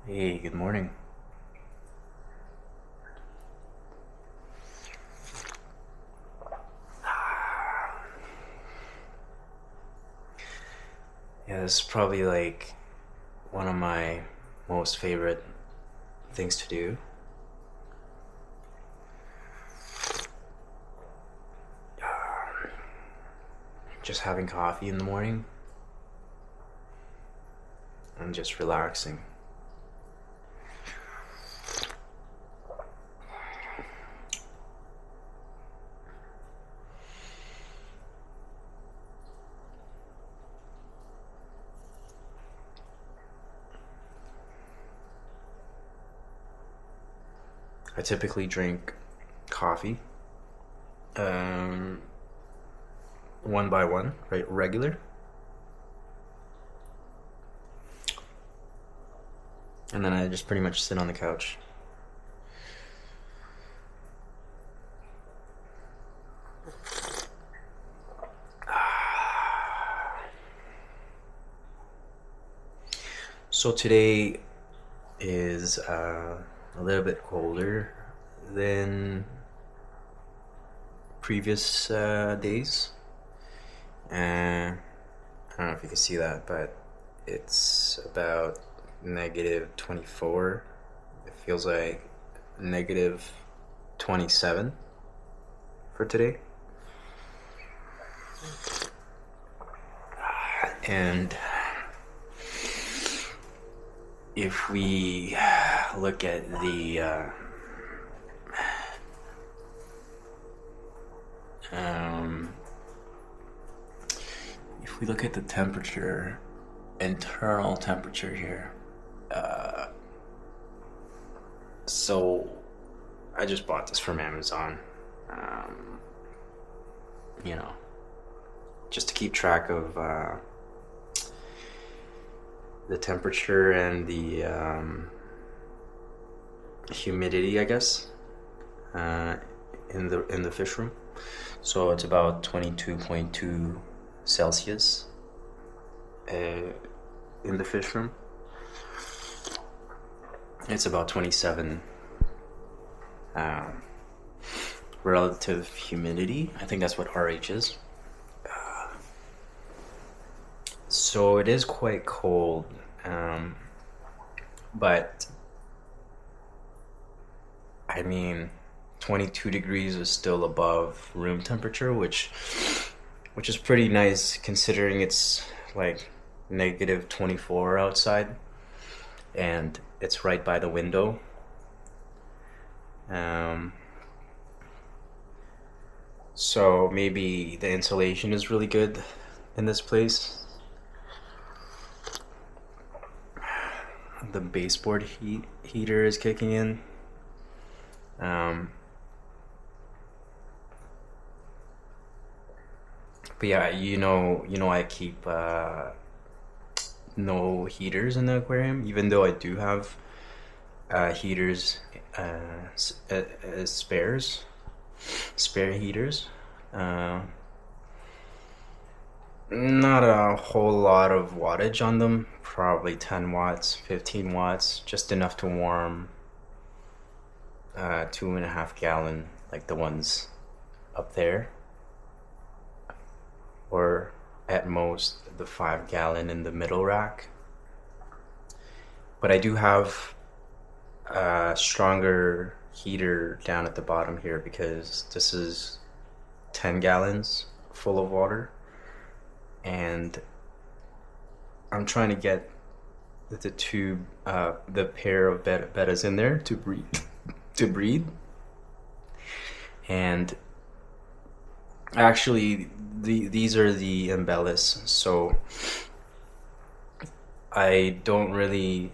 Hey, good morning. Yeah, this is probably like one of my most favorite things to do. Just having coffee in the morning and just relaxing. I typically drink coffee, um, one by one, right? Regular. And then I just pretty much sit on the couch. So today is a little bit colder than previous days. I don't know if you can see that, but it's about negative 24. It feels like negative 27 for today. And if we look at if we look at the temperature, internal temperature here, so I just bought this from Amazon, um, you know, just to keep track of the temperature and the humidity, I guess, in the fish room. So it's about 22.2 Celsius in the fish room. It's about 27 relative humidity. I think that's what RH is. So it is quite cold, but I mean, 22 degrees is still above room temperature, which is pretty nice considering it's like negative 24 outside, and it's right by the window. So maybe the insulation is really good in this place. The baseboard heater is kicking in. But yeah, I keep no heaters in the aquarium, even though I do have heaters as spare heaters. Uh, Not a whole lot of wattage on them, probably 10 watts, 15 watts, just enough to warm 2.5 gallon, like the ones up there, or at most the 5 gallon in the middle rack. But I do have a stronger heater down at the bottom here because this is 10 gallons full of water, and I'm trying to get the pair of bettas in there to breathe. And actually, these are the embellis, so I don't really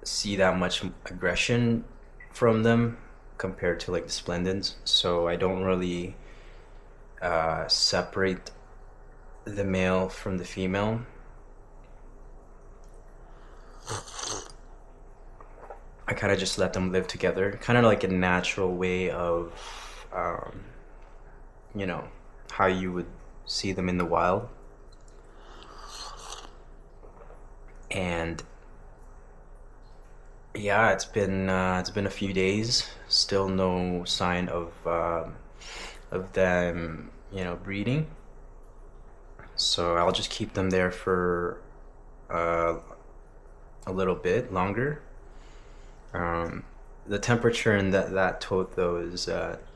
see that much aggression from them compared to like the Splendens. So I don't really separate the male from the female. I kind of just let them live together, kind of like a natural way of, um, you know, how you would see them in the wild. And Yeah, it's been a few days. Still no sign of them, breeding. So I'll just keep them there for uh, a little bit longer. Um, the temperature in that tote though is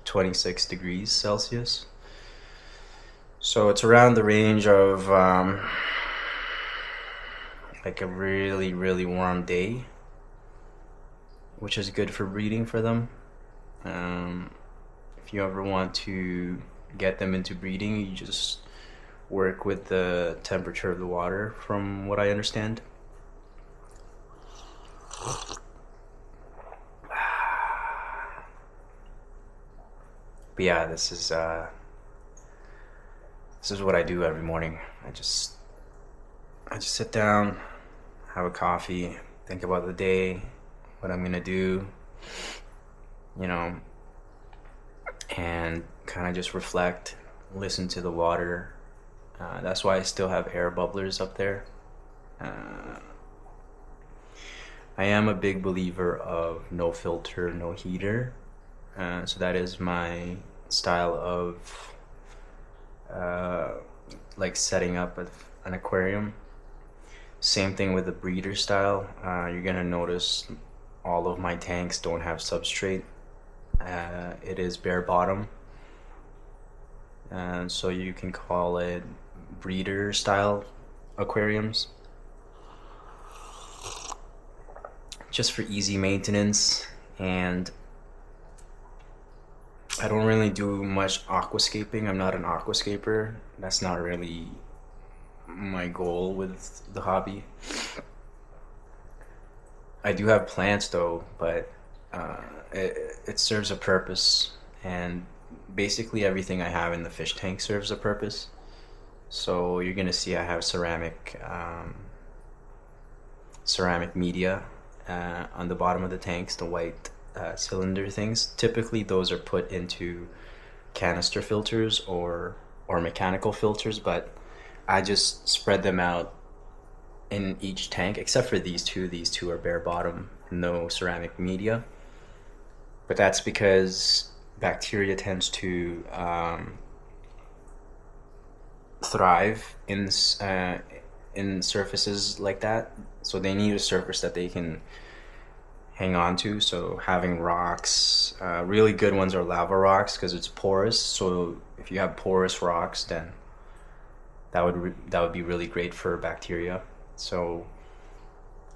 26 degrees Celsius. So it's around the range of like a really, really warm day, which is good for breeding for them. Um, if you ever want to get them into breeding, you just work with the temperature of the water, from what I understand. But yeah, this is what I do every morning. I just sit down, have a coffee, think about the day, what I'm gonna do, you know, and kind of just reflect, listen to the water. That's why I still have air bubblers up there. Uh, I am a big believer of no filter, no heater. So that is my style of uh, like setting up an aquarium. Same thing with the breeder style. You're gonna notice all of my tanks don't have substrate. It is bare bottom, and so you can call it breeder style aquariums, just for easy maintenance. And I don't really do much aquascaping. I'm not an aquascaper. That's not really my goal with the hobby. I do have plants though, but it serves a purpose, and basically everything I have in the fish tank serves a purpose. So you're gonna see I have ceramic media on the bottom of the tanks, the white cylinder things. Typically, those are put into canister filters or mechanical filters, but I just spread them out in each tank, except for these two. These two are bare bottom, no ceramic media. But that's because bacteria tends to thrive in surfaces like that. So they need a surface that they can hang on to. So having rocks, really good ones are lava rocks because it's porous. So if you have porous rocks, then that would be really great for bacteria. So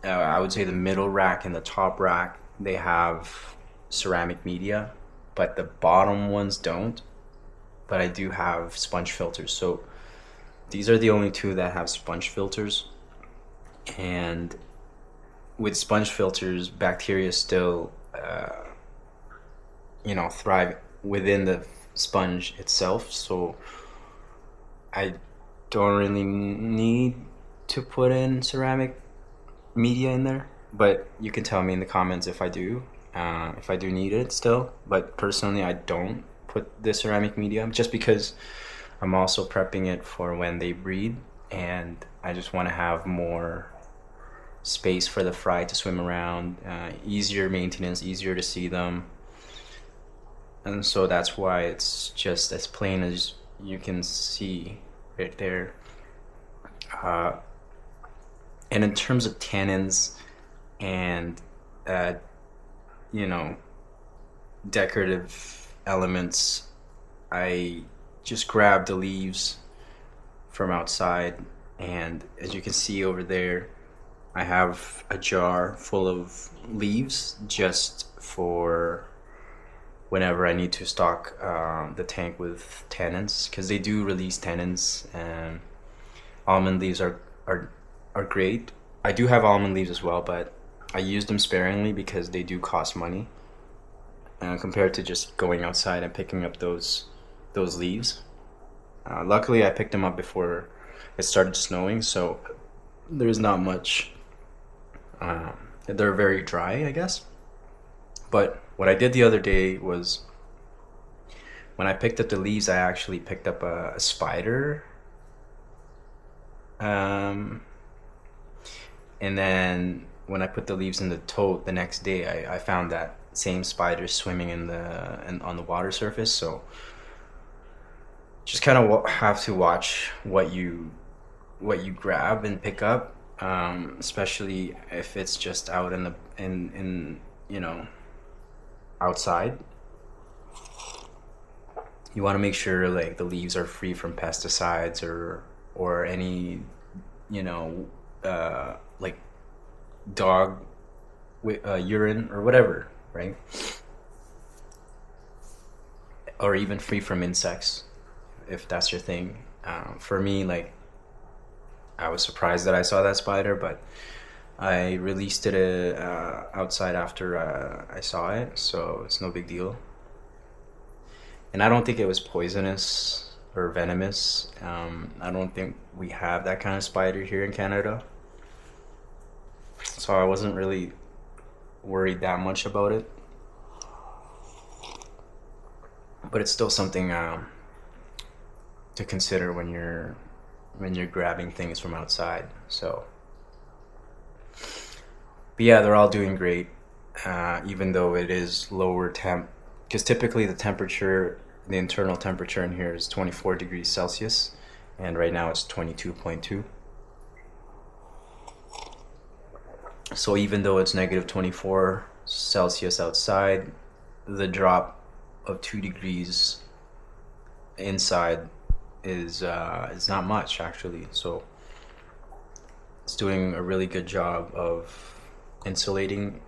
I would say the middle rack and the top rack, they have ceramic media, but the bottom ones don't. But I do have sponge filters. So these are the only two that have sponge filters. And with sponge filters, bacteria still, thrive within the sponge itself. So I don't really need to put in ceramic media in there. But you can tell me in the comments if I do need it still. But personally, I don't put the ceramic media just because I'm also prepping it for when they breed, and I just want to have more space for the fry to swim around, easier maintenance, easier to see them. And so that's why it's just as plain as you can see right there. Uh, and in terms of tannins and, uh, you know, decorative elements, I just grabbed the leaves from outside, and as you can see over there, I have a jar full of leaves just for whenever I need to stock the tank with tannins, because they do release tannins, and almond leaves are great. I do have almond leaves as well, but I use them sparingly because they do cost money compared to just going outside and picking up those leaves. Luckily, I picked them up before it started snowing, so there's not much. They're very dry, I guess. But what I did the other day was when I picked up the leaves, I actually picked up a spider. Um, and then when I put the leaves in the tote the next day, I found that same spider swimming on the water surface. So just kind of have to watch what you grab and pick up, especially if it's just out in the in you know outside. You want to make sure like the leaves are free from pesticides or any you know like dog urine or whatever, right? Or even free from insects, if that's your thing. For me, like, I was surprised that I saw that spider, but I released it outside after I saw it, so it's no big deal. And I don't think it was poisonous or venomous. I don't think we have that kind of spider here in Canada, so I wasn't really worried that much about it. But it's still something to consider when you're grabbing things from outside. So, but yeah, they're all doing great, even though it is lower temp. Because typically the internal temperature in here is 24 degrees Celsius, and right now it's 22.2. So even though it's negative 24 Celsius outside, the drop of 2 degrees inside is not much actually. So it's doing a really good job of insulating.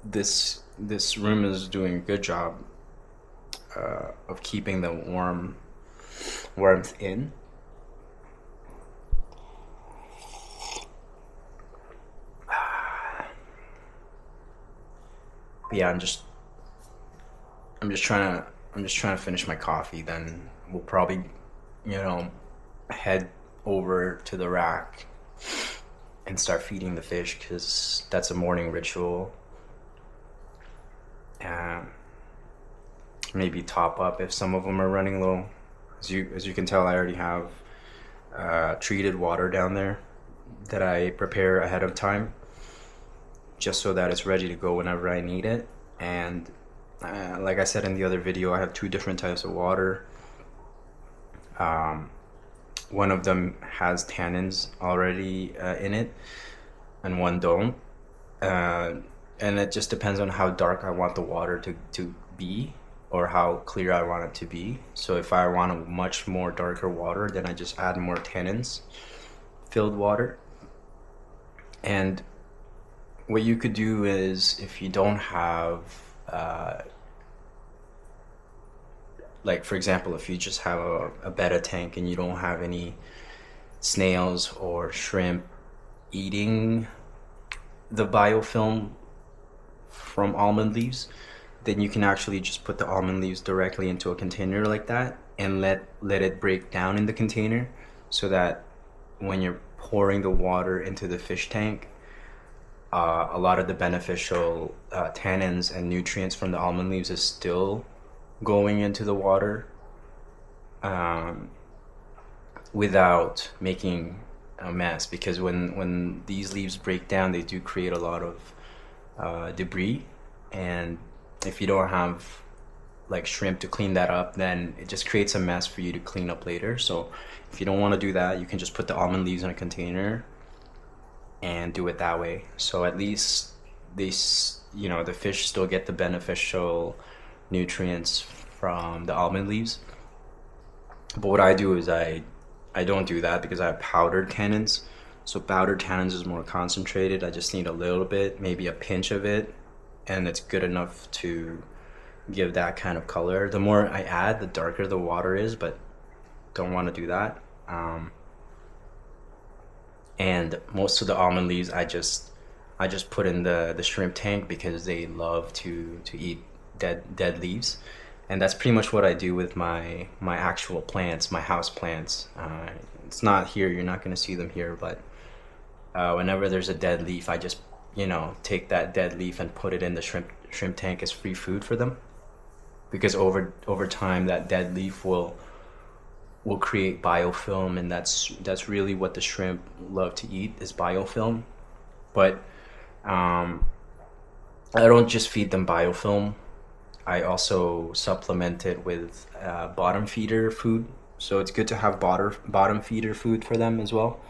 This room is doing a good job of keeping the warmth in. But yeah, I'm just trying to finish my coffee. Then we'll probably, head over to the rack and start feeding the fish, because that's a morning ritual. Maybe top up if some of them are running low. As you can tell, I already have treated water down there that I prepare ahead of time, just so that it's ready to go whenever I need it. And like I said in the other video, I have two different types of water. One of them has tannins already in it, and one don't. And it just depends on how dark I want the water to be, or how clear I want it to be. So if I want a much more darker water, then I just add more tannins filled water. And what you could do is, if you don't have like, for example, if you just have a betta tank and you don't have any snails or shrimp eating the biofilm from almond leaves, then you can actually just put the almond leaves directly into a container like that, and let it break down in the container, so that when you're pouring the water into the fish tank, a lot of the beneficial tannins and nutrients from the almond leaves is still going into the water, without making a mess. Because when these leaves break down, they do create a lot of debris, and if you don't have like shrimp to clean that up, then it just creates a mess for you to clean up later. So if you don't want to do that, you can just put the almond leaves in a container and do it that way. So at least the fish still get the beneficial nutrients from the almond leaves. But what I do is I don't do that, because I have powdered tannins. So powdered tannins is more concentrated. I just need a little bit, maybe a pinch of it, and it's good enough to give that kind of color. The more I add, the darker the water is, but don't want to do that. And most of the almond leaves I just put in the shrimp tank, because they love to eat dead leaves. And that's pretty much what I do with my actual plants, my house plants. It's not here, you're not going to see them here, but whenever there's a dead leaf, I just take that dead leaf and put it in the shrimp tank as free food for them. Because over time, that dead leaf will create biofilm, and that's really what the shrimp love to eat, is biofilm. But um, I don't just feed them biofilm. I also supplement it with bottom feeder food. So it's good to have bottom feeder food for them as well.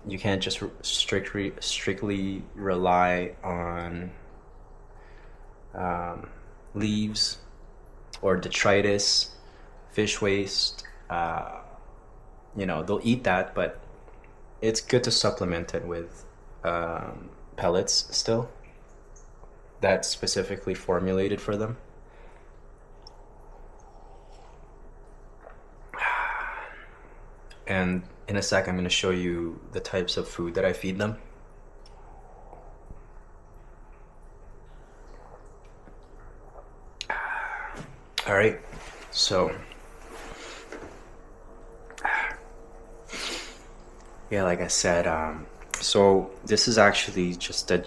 You can't just strictly rely on leaves or detritus, fish waste. They'll eat that, but it's good to supplement it with pellets still that's specifically formulated for them. And in a sec, I'm going to show you the types of food that I feed them. All right, so yeah, like I said, so this is actually just a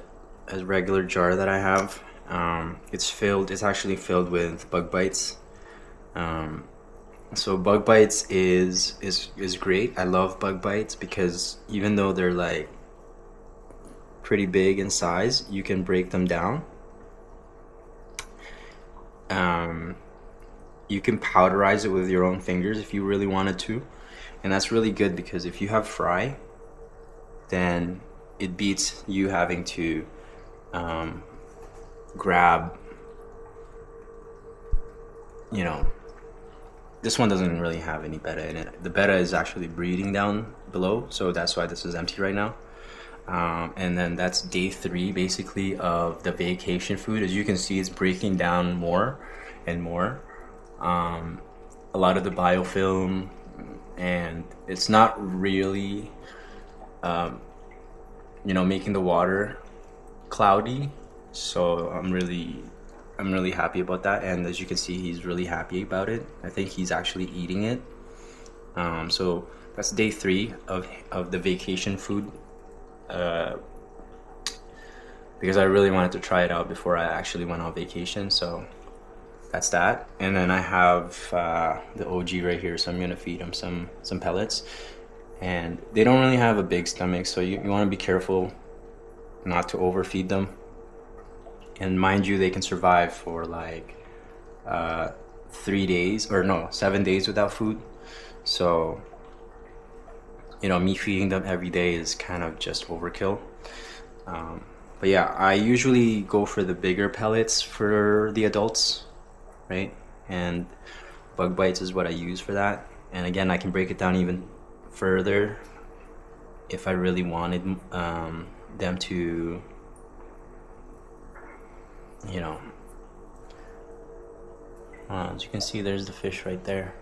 regular jar that I have. It's actually filled with bug bites. So bug bites is great. I love bug bites because even though they're like pretty big in size, you can break them down. You can powderize it with your own fingers if you really wanted to, and that's really good because if you have fry, then it beats you having to grab, this one doesn't really have any betta in it. The betta is actually breeding down below, so that's why this is empty right now. And then that's day 3 basically of the vacation food. As you can see, it's breaking down more and more. A lot of the biofilm, and it's not really making the water cloudy, so I'm really happy about that. And as you can see, he's really happy about it. I think he's actually eating it. So that's day 3 of the vacation food, because I really wanted to try it out before I actually went on vacation. So that's that. And then I have the OG right here, so I'm gonna feed him some pellets. And they don't really have a big stomach, so you want to be careful not to overfeed them. And mind you, they can survive for like 3 days, or no, 7 days without food. So me feeding them every day is kind of just overkill. But yeah, I usually go for the bigger pellets for the adults, right? And bug bites is what I use for that. And again, I can break it down even further if I really wanted them to, as you can see, there's the fish right there.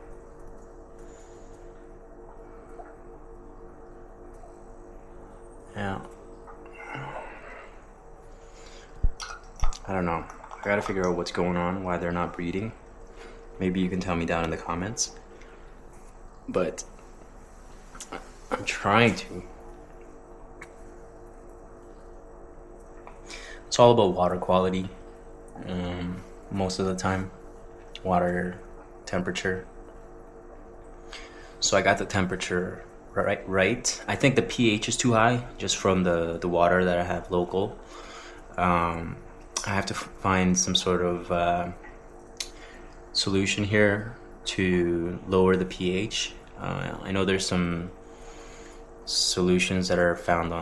Yeah. I don't know. I gotta figure out what's going on, why they're not breeding. Maybe you can tell me down in the comments. But I'm trying to. It's all about water quality, most of the time. Water temperature. So I got the temperature right. I think the pH is too high just from the water that I have local. I have to find some sort of solution here to lower the pH. I know there's some solutions that are found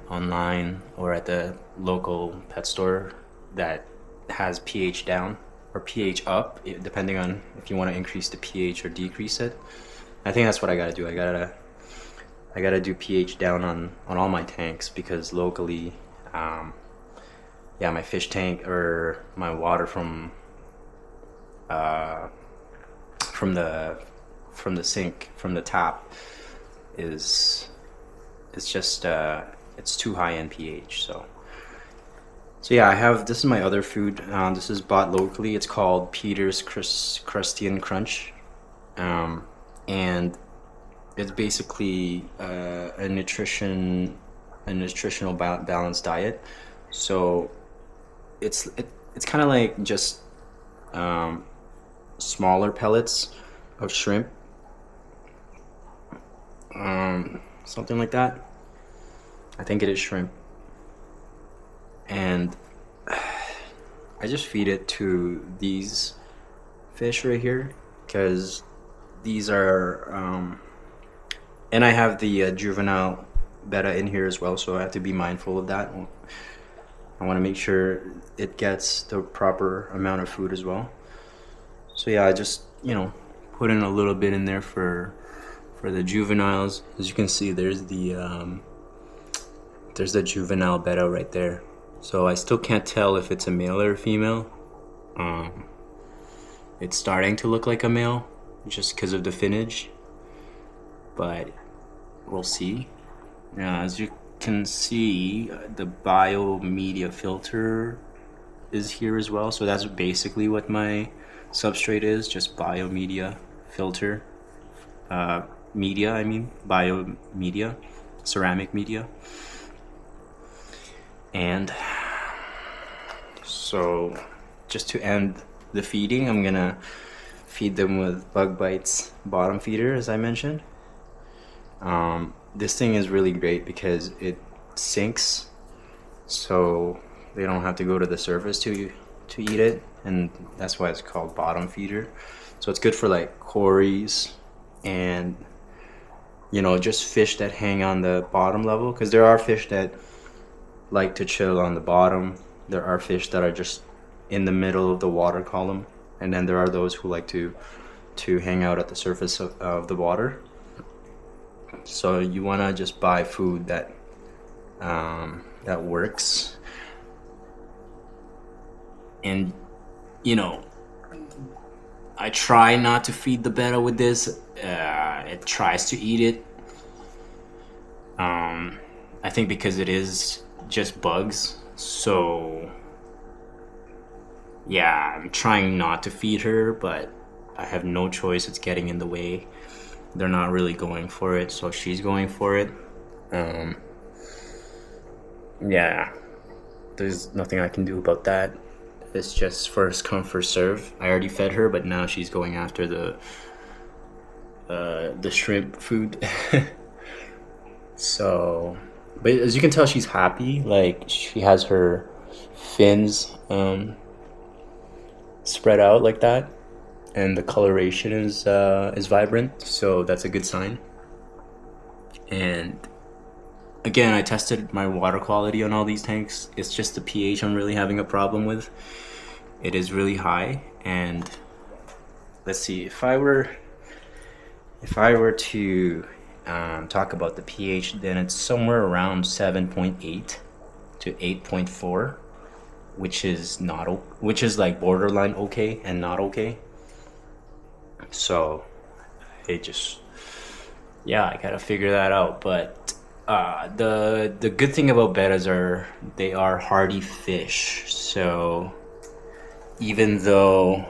online or at the local pet store that has pH down or pH up, depending on if you want to increase the pH or decrease it. I think that's what I gotta do. I gotta do pH down on all my tanks, because locally, my fish tank or my water from the sink, from the tap, it's just it's too high in pH. So yeah, this is my other food. This is bought locally. It's called Peter's Crustacean Crunch, and it's basically a nutritional balanced diet. So it's kind of like just smaller pellets of shrimp, something like that. I think it is shrimp. And I just feed it to these fish right here because these are and I have the juvenile betta in here as well, so I have to be mindful of that. I want to make sure it gets the proper amount of food as well. So yeah, I just, put in a little bit in there for the juveniles. As you can see, there's the juvenile betta right there. So I still can't tell if it's a male or a female. It's starting to look like a male just because of the finnage, but we'll see. As you can see, the biomedia filter is here as well. So that's basically what my substrate is, just biomedia filter. Biomedia, ceramic media. And so just to end the feeding, I'm gonna feed them with Bug Bites bottom feeder, as I mentioned. This thing is really great because it sinks, so they don't have to go to the surface to eat it, and that's why it's called bottom feeder. So it's good for like cories and just fish that hang on the bottom level, because there are fish that like to chill on the bottom. There are fish that are just in the middle of the water column, and then there are those who like to hang out at the surface of the water. So you want to just buy food that works. And I try not to feed the betta with this. It tries to eat it. I think because it is just bugs. So yeah, I'm trying not to feed her, but I have no choice. It's getting in the way. They're not really going for it, so she's going for it. Yeah, there's nothing I can do about that. It's just first come, first serve. I already fed her, but now she's going after the shrimp food. So, but as you can tell, she's happy. Like, she has her fins spread out like that, and the coloration is vibrant, so that's a good sign. And again, I tested my water quality on all these tanks. It's just the pH I'm really having a problem with. It is really high, and let's see, if I were to talk about the pH, then it's somewhere around 7.8 to 8.4, which is like borderline okay and not okay. So I gotta figure that out. But the good thing about bettas are they are hardy fish. So even though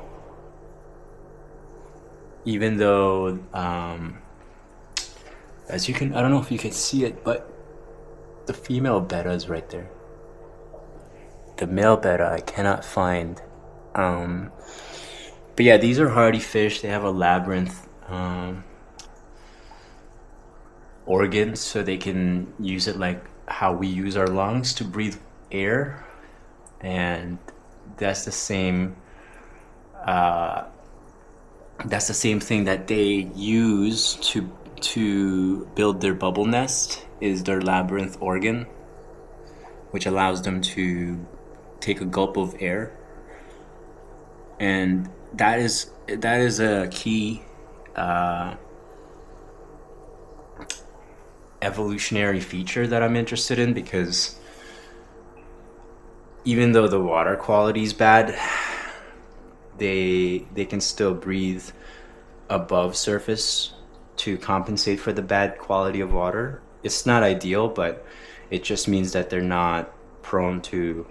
as you can, I don't know if you can see it, but the female betta is right there. The male betta I cannot find. But yeah, these are hardy fish. They have a labyrinth organ, so they can use it like how we use our lungs to breathe air, and that's the same thing that they use to build their bubble nest, is their labyrinth organ, which allows them to take a gulp of air. And that is a key evolutionary feature that I'm interested in, because even though the water quality is bad, they can still breathe above surface to compensate for the bad quality of water. It's not ideal, but it just means that they're not prone to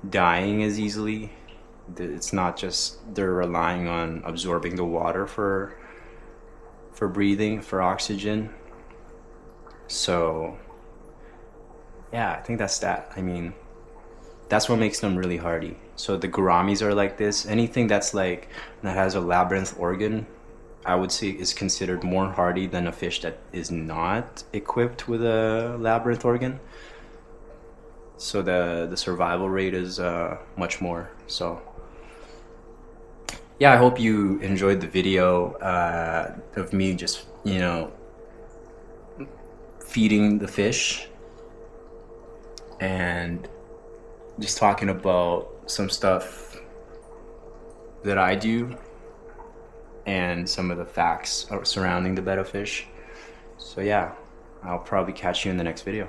dying as easily. It's not just they're relying on absorbing the water for breathing, for oxygen. So yeah, I think that's that. I mean, that's what makes them really hardy. So the gouramis are like this. Anything that has a labyrinth organ, I would say is considered more hardy than a fish that is not equipped with a labyrinth organ. so the survival rate is much more. So yeah, I hope you enjoyed the video of me just, you know, feeding the fish and just talking about some stuff that I do and some of the facts surrounding the betta fish. So yeah, I'll probably catch you in the next video.